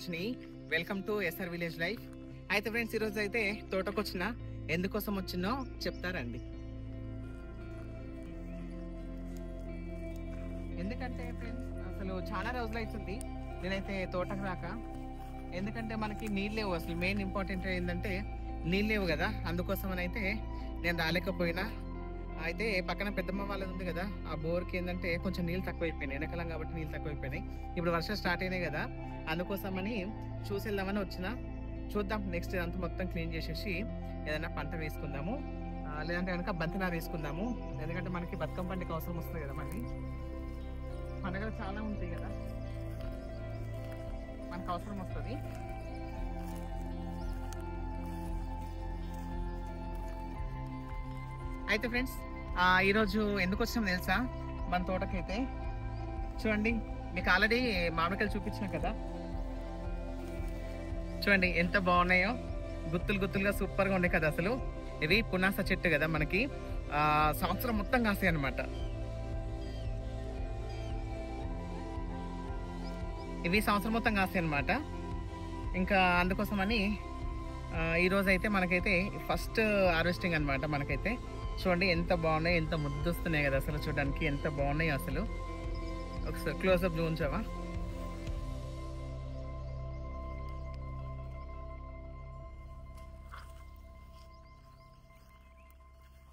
Nagalakshmi. Welcome to SR village life. అయితే friends, ఈరోజు అయితే తోటకు వచ్చిన ఎందుకోసం వచ్చినో చెప్తారండి. ఎందుకంటే ఫ్రెండ్స్, అసలు చాలా రోజులు అవుతుంది నేనైతే తోటకు రాక. ఎందుకంటే మనకి నీళ్ళు లేవు. అసలు మెయిన్ ఇంపార్టెంట్ ఏంటంటే నీళ్ళు లేవు కదా, అందుకోసం అయితే నేను రాలేకపోయినా. అయితే పక్కన పెద్దమ్మ వాళ్ళది ఉంది కదా, ఆ బోర్కి ఏంటంటే కొంచెం నీళ్ళు తక్కువైపోయినాయి, ఎండాకాలం కాబట్టి నీళ్ళు తక్కువైపోయినాయి. ఇప్పుడు వర్షం స్టార్ట్ అయినాయి కదా, అందుకోసమని చూసి వెళ్దామని వచ్చిన. చూద్దాం, నెక్స్ట్ ఇదంతా మొత్తం క్లీన్ చేసేసి ఏదైనా పంట వేసుకుందాము, లేదంటే కనుక బంతినారు వేసుకుందాము. ఎందుకంటే మనకి బతుకమ్మ పండుగ అవసరం వస్తుంది కదా, మళ్ళీ పండుగలు చాలా ఉంటాయి కదా, మనకు అవసరం వస్తుంది. అయితే ఫ్రెండ్స్, ఈరోజు ఎందుకు వచ్చాము తెలుసా? మన తోటకైతే చూడండి, మీకు ఆల్రెడీ మామిడికాయలు చూపించాం కదా, చూడండి ఎంత బాగున్నాయో, గుత్తులు గుత్తులుగా సూపర్గా ఉన్నాయి కదా. అసలు ఇవి పునాస చెట్టు కదా, మనకి సంవత్సరం మొత్తం కాస్తాయి అన్నమాట. ఇవి సంవత్సరం మొత్తం కాస్తాయి అన్నమాట. ఇంకా అందుకోసమని ఈరోజు అయితే మనకైతే ఫస్ట్ హార్వెస్టింగ్ అనమాట. మనకైతే చూడండి ఎంత బాగున్నాయి, ఎంత ముద్దు వస్తున్నాయి కదా, అసలు చూడడానికి ఎంత బాగున్నాయి. అసలు ఒకసారి క్లోజ్అప్ చూపించావా?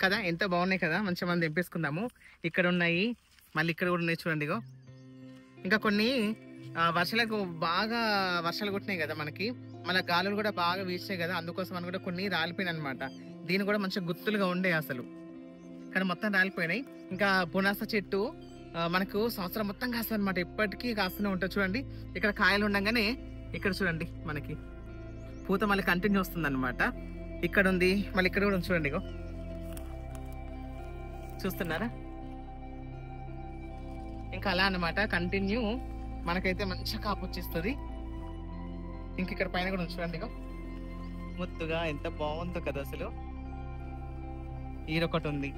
కదా, ఎంత బాగున్నాయి కదా, మంచిగా మనం తెంపేసుకుందాము. ఇక్కడ ఉన్నాయి, మళ్ళీ ఇక్కడ కూడా ఉన్నాయి చూడండి. ఇగో ఇంకా కొన్ని వర్షాలకు బాగా వర్షాలు కొట్టినాయి కదా మనకి, మన గాలులు కూడా బాగా వీచాయి కదా, అందుకోసం అని కూడా కొన్ని రాలిపోయినాయి అనమాట. దీని కూడా మంచిగా గుత్తులుగా ఉండే అసలు, కానీ మొత్తం రాలిపోయినాయి. ఇంకా పునాస చెట్టు మనకు సంవత్సరం మొత్తం కాస్తుంది అనమాట, ఇప్పటికీ కాస్తూనే ఉంటుంది. చూడండి ఇక్కడ కాయలు ఉండగానే ఇక్కడ చూడండి మనకి పూత మళ్ళీ కంటిన్యూ వస్తుంది అనమాట. ఇక్కడ ఉంది, మళ్ళీ ఇక్కడ కూడా ఉంది చూడండి. ఇగో చూస్తున్నారా? ఇంకా అలా అనమాట కంటిన్యూ మనకైతే మంచిగా కాపు వచ్చేస్తుంది. ఇంక ఇక్కడ పైన కూడా చూడండి, ఇగో ముద్దుగా ఎంత బాగుందో కదా అసలు. ఈరొకటి ఉంది.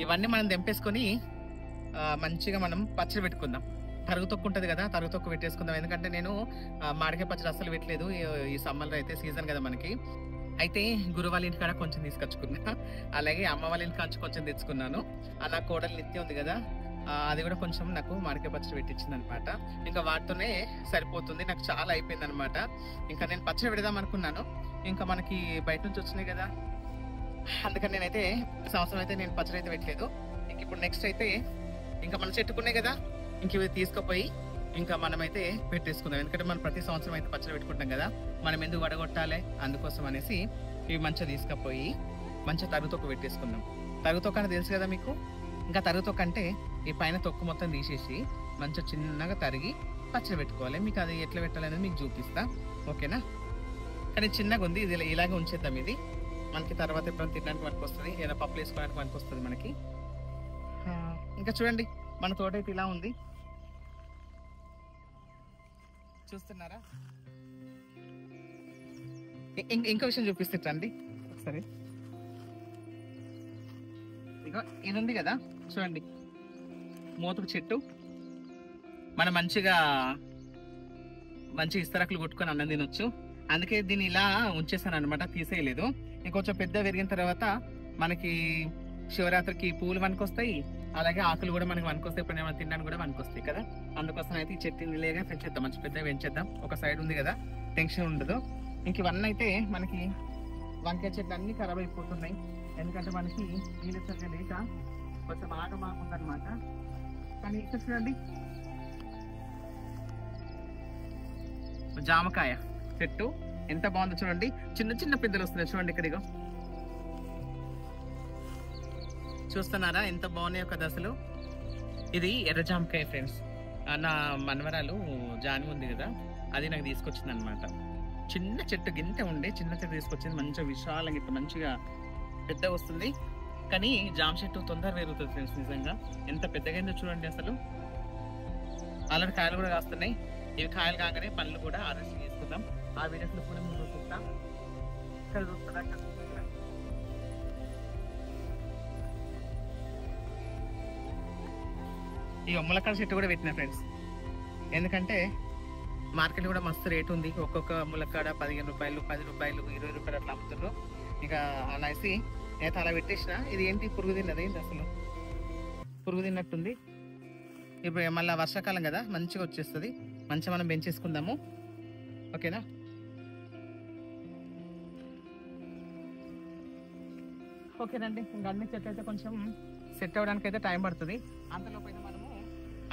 ఇవన్నీ మనం తెంపేసుకొని మంచిగా మనం పచ్చడి పెట్టుకుందాం. తరుగుతొక్కు ఉంటుంది కదా, తరుగుతొక్కు పెట్టేసుకుందాం. ఎందుకంటే నేను మామిడికాయ పచ్చడి అసలు పెట్టలేదు ఈ సమ్మర్లో, అయితే సీజన్ కదా మనకి. అయితే గురు వాళ్ళ ఇంటికాడ కొంచెం తీసుకొచ్చుకున్నా, అలాగే అమ్మ వాళ్ళ ఇంటికి కొంచెం తెచ్చుకున్నాను. నా కోడలు నిత్యం ఉంది కదా, అది కూడా కొంచెం నాకు మామిడికాయ పచ్చడి పెట్టించింది అనమాట. ఇంకా వాటితోనే సరిపోతుంది, నాకు చాలా అయిపోయింది అనమాట. ఇంకా నేను పచ్చడి పెడదాం అనుకున్నాను, ఇంకా మనకి బయట నుంచి వచ్చినాయి కదా, అందుకని నేనైతే సంవత్సరం అయితే నేను పచ్చడి అయితే పెట్టలేదు. ఇంక ఇప్పుడు నెక్స్ట్ అయితే ఇంకా మన చెట్టుకున్నాయి కదా, ఇంక ఇవి తీసుకుపోయి ఇంకా మనమైతే పెట్టేసుకుందాం. ఎందుకంటే మనం ప్రతి సంవత్సరం అయితే పచ్చడి పెట్టుకుంటాం కదా, మనం ఎందుకు వడగొట్టాలి, అందుకోసం అనేసి ఇవి మంచిగా తీసుకుపోయి మంచిగా తరుగుతొక్కు పెట్టేసుకుందాం. తరుగుతొక్కు అని తెలుసు కదా మీకు. ఇంకా తరుగుతొక్కు అంటే ఈ పైన తొక్కు మొత్తం తీసేసి మంచిగా చిన్నగా తరిగి పచ్చడి పెట్టుకోవాలి. మీకు అది ఎట్లా పెట్టాలి అనేది మీకు చూపిస్తా, ఓకేనా? కానీ చిన్నగా ఉంది, ఇది ఇలాగే ఉంచేద్దాం. ఇది మనకి తర్వాత ఎప్పుడైనా తినడానికి మనకు వస్తుంది, ఏదైనా పప్పులు వేసుకోవడానికి మనకు వస్తుంది మనకి. ఇంకా చూడండి మన తోట అయితే ఇలా ఉంది, చూస్తున్నారా? ఇంకో విషయం చూపిస్తాండి ఒకసారి. ఇగో ఇది ఉంది కదా, చూడండి మోతుకు చెట్టు. మనం మంచిగా ఇస్తరాకులు కొట్టుకొని అన్నం తినొచ్చు. అందుకే దీన్ని ఇలా ఉంచేసాను అనమాట, తీసేయలేదు. ఇంకొంచెం పెద్ద పెరిగిన తర్వాత మనకి శివరాత్రికి పూలు వనుకొస్తాయి, అలాగే ఆకులు కూడా మనకి వనుకొస్తాయి, ఇప్పుడు ఏమైనా తినడానికి కూడా వనుకొస్తాయి కదా. అందుకోసం అయితే ఈ చెట్టుని లేగా పెంచేద్దాం, మంచి పెద్దగా పెంచేద్దాం. ఒక సైడ్ ఉంది కదా, టెన్షన్ ఉండదు. ఇంక ఇవన్నీ అయితే మనకి వంకాయ చెట్లు అన్ని ఖరాబ్ అయిపోతున్నాయి, ఎందుకంటే మనకి నీళ్ళు సరిగ్గా లేక కొంచెం ఆగమాకుందనమాట. కానీ ఇక్కడ చూడండి జామకాయ చెట్టు ఎంత బాగుందో చూడండి, చిన్న చిన్న పెద్దలు వస్తున్నాయి చూడండి. ఇక్కడిగో చూస్తున్నారా ఎంత బాగున్నాయో కదా అసలు. ఇది ఎర్ర జామకాయ ఫ్రెండ్స్. నా మనవరాలు జాని ఉంది కదా, అది నాకు తీసుకొచ్చింది అనమాట. చిన్న చెట్టు గింత ఉండే చిన్న చెట్టు తీసుకొచ్చింది, మంచిగా విశాలంగా ఇట్లా మంచిగా పెద్ద వస్తుంది. కానీ జామ చెట్టు తొందర పెరుగుతుంది ఫ్రెండ్స్, నిజంగా ఎంత పెద్దగా అయిందో చూడండి అసలు. అలాంటి కాయలు కూడా కాస్తున్నాయి. ఇవి కాయలు కాగానే పనులు కూడా హార్వెస్ట్ చేసుకుందాం. ఆ వీడియోస్లో కూడా ముందు చూస్తాం. ఇక్కడ చూస్తారా, ఈ ములక్కాడ చెట్టు కూడా పెట్టిన ఫ్రెండ్స్. ఎందుకంటే మార్కెట్ కూడా మస్తు రేట్ ఉంది. ఒక్కొక్క ములక్కాడ 15 రూపాయలు, 10 రూపాయలు, 20 రూపాయలు అట్లా అమ్ముతున్నారు. ఇక అనేసి నేను అలా పెట్టేసిన. ఇది ఏంటి పురుగు తిన్నది ఏంటి అసలు, పురుగు తిన్నట్టుంది. ఇప్పుడు మళ్ళీ వర్షాకాలం కదా మంచిగా వచ్చేస్తుంది. మంచిగా మనం పెంచేసుకుందాము. ఓకేనా. ఓకేనండి. ఇంకా అన్ని చెట్లు అయితే కొంచెం సెట్ అవ్వడానికి అయితే టైం పడుతుంది. అంతలోపు అయితే మనము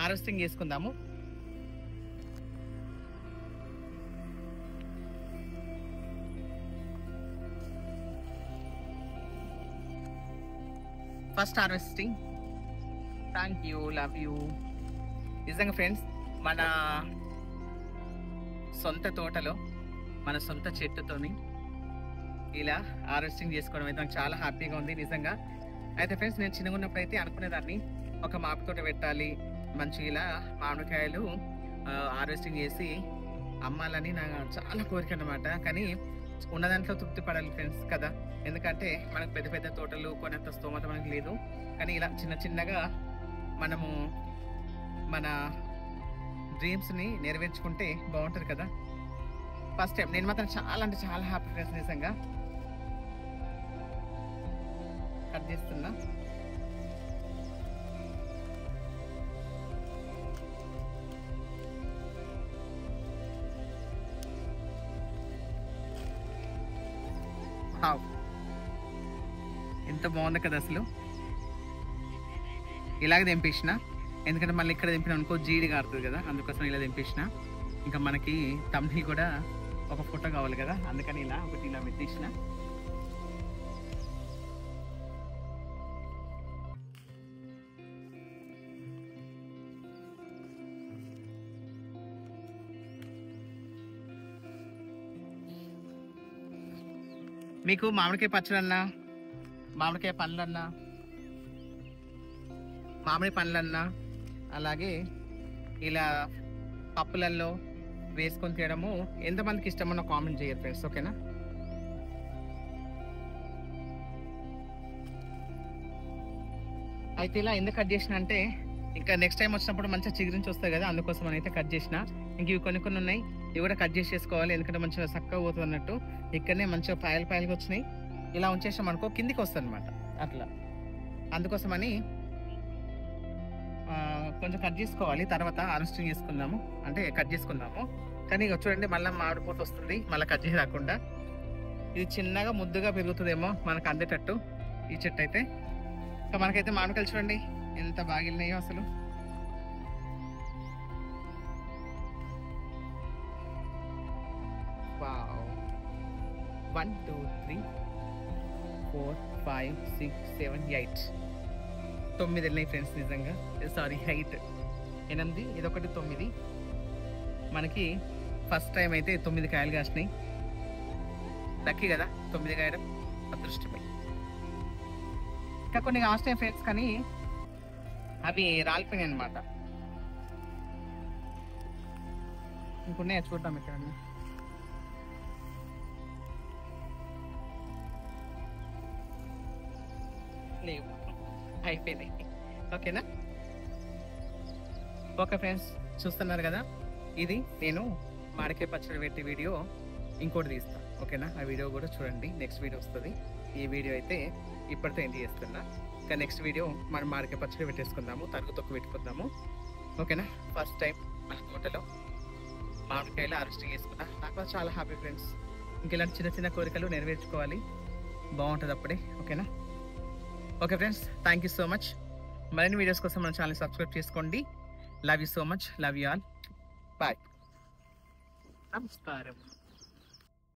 హార్వెస్టింగ్ చేసుకుందాము. First harvesting. Thank you, love you. నిజంగా ఫ్రెండ్స్, మన సొంత తోటలో మన సొంత చెట్టుతోని ఇలా హార్వెస్టింగ్ చేసుకోవడం అయితే నాకు చాలా హ్యాపీగా ఉంది నిజంగా. అయితే ఫ్రెండ్స్, నేను చిన్నగా ఉన్నప్పుడు అయితే అనుకునేదాన్ని ఒక మామిడి తోట పెట్టాలి, మంచిగా ఇలా మామిడికాయలు హార్వెస్టింగ్ చేసి అమ్మాలని నాకు చాలా కోరిక అన్నమాట. కానీ ఉన్న దాంట్లో తృప్తి పడాలి ఫ్రెండ్స్ కదా. ఎందుకంటే మనకు పెద్ద పెద్ద తోటలు కొనేంత స్తోమత మనకు లేదు. కానీ ఇలా చిన్న చిన్నగా మనము మన డ్రీమ్స్ని నెరవేర్చుకుంటే బాగుంటుంది కదా. ఫస్ట్ టైం నేను మాత్రం చాలా అంటే చాలా హ్యాపీ ఫ్రెండ్స్ నిజంగా. కట్ చేస్తున్నా. ఎంత బాగుంది కదా అసలు. ఇలాగ తెంపేసిన, ఎందుకంటే మళ్ళీ ఇక్కడ తెంపిన అనుకో జీడి కారుతుంది కదా, అందుకోసం ఇలా తెంపేసిన. ఇంకా మనకి తమ్ముని కూడా ఒక ఫోటో కావాలి కదా, అందుకని ఇలా ఒకటి ఇలా పెట్టేసిన. మీకు మామిడికాయ పచ్చడన్నా, మామిడికాయ పండ్లన్నా, మామిడి పండ్లన్నా, అలాగే ఇలా పప్పులల్లో వేసుకొని తినడము ఎంతమందికి ఇష్టమన్నా కామెంట్ చేయరు ఫ్రెండ్స్. ఓకేనా. అయితే ఇలా ఎందుకు కట్ చేసిన అంటే, ఇంకా నెక్స్ట్ టైం వచ్చినప్పుడు మంచిగా చిగురించి వస్తాయి కదా, అందుకోసం అయితే కట్ చేసిన. ఇంక ఇవి కొన్ని కొన్ని ఉన్నాయి, ఇవి కూడా కట్ చేసేసుకోవాలి. ఎందుకంటే మంచిగా చక్కగా పోతుంది అన్నట్టు. ఇక్కడనే మంచిగా పాయలుగా వచ్చినాయి. ఇలా ఉంచేసాం అనుకో కిందికి వస్తుంది అనమాట అట్లా. అందుకోసమని కొంచెం కట్ చేసుకోవాలి, తర్వాత హార్వెస్టింగ్ చేసుకుందాము, అంటే కట్ చేసుకుందాము. కానీ ఇక చూడండి మళ్ళీ మామిడిపోత వస్తుంది, మళ్ళీ కట్ చేసి రాకుండా. ఇది చిన్నగా ముద్దుగా పెరుగుతుందేమో మనకు అందేటట్టు ఈ చెట్టు అయితే. ఇంకా మనకైతే మామిడికాయలు చూడండి ఎంత బాగిన్నాయో అసలు. వావ్. 1 2 3 4 5 6 7 8 9 వెళ్ళినాయి ఫ్రెండ్స్ నిజంగా. సారీ 8 8 ఇదొకటి 9. మనకి ఫస్ట్ టైం అయితే 9 కాయలు కాసినాయి. లక్కీ కదా 9 కాయడం, అదృష్టమే. ఇంకా కొన్ని కాసినాయి ఫ్రెండ్స్, కానీ అవి రాలిపోయినాయి అనమాట. ఇంకొన్నాయి చూద్దాం ఇక్కడ. లేవు, అయిపోయినాయి. ఓకేనా. ఓకే ఫ్రెండ్స్, చూస్తున్నారు కదా, ఇది నేను మామిడికాయ పచ్చడి పెట్టి వీడియో ఇంకోటి తీస్తాను. ఓకేనా. ఆ వీడియో కూడా చూడండి, నెక్స్ట్ వీడియో వస్తుంది. ఈ వీడియో అయితే ఇప్పటితో ఎండ్ చేస్తున్నా. ఇంకా నెక్స్ట్ వీడియో మనం మామిడికాయ పచ్చడి పెట్టేసుకుందాము, తరుగు తొక్కు పెట్టుకుందాము. ఓకేనా. ఫస్ట్ టైం మన తోటలో మామిడికాయలు హార్వెస్టింగ్ చేసుకున్నా. నాకు చాలా హ్యాపీ ఫ్రెండ్స్. ఇంక ఇలాంటి చిన్న చిన్న కోరికలు నెరవేర్చుకోవాలి, బాగుంటుంది అప్పుడే. ఓకేనా. Okay friends, thank you so much. మరిన్ని వీడియోస్ కోసం మన ఛానల్ సబ్స్క్రైబ్ చేసుకోండి. Love you so much, love you all, bye, నమస్కారం.